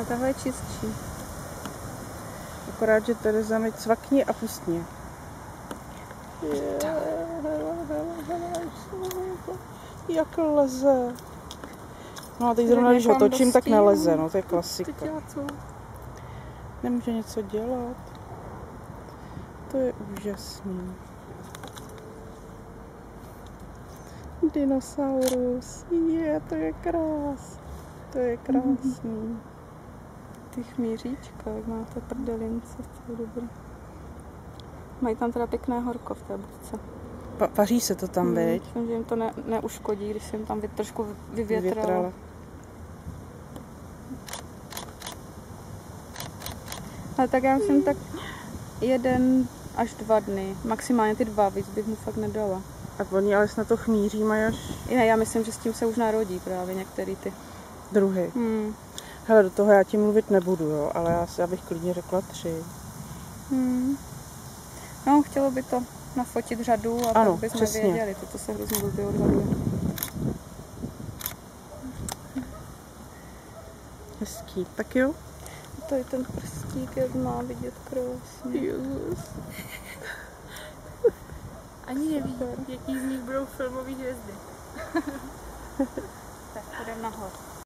A tahle je čistší. Akorát, že Tereza mi cvakni a pustně. Jak leze. No a teď zrovna, když ho točím, tak neleze, no to je klasika. Nemůže něco dělat. To je úžasný. Dinosaurus. To je krás. To je krásný. Ty chmíříčka, jak máte prdelince, to je dobré. Mají tam teda pěkné horko v té budce. Vaří se to tam, veď? Myslím, že jim to neuškodí, když se jim tam trošku vyvětralo. Ale tak já myslím tak 1 až 2 dny. Maximálně ty 2, víc bych mu fakt nedala. A oni ale na to chmíří mají až... Ne, já myslím, že s tím se už narodí právě některý ty druhy. Hele, do toho já ti mluvit nebudu, jo, ale já bych klidně řekla 3. No, chtělo by to nafotit řadu a ano, tak bychom přesně věděli. Toto se hrozně blbě odhaduje. Hezký, tak jo? To je ten prstík, jak má vidět krásně. Jezus. Ani neví, jaký z nich budou filmové hvězdy. Tak půjdeme nahoru.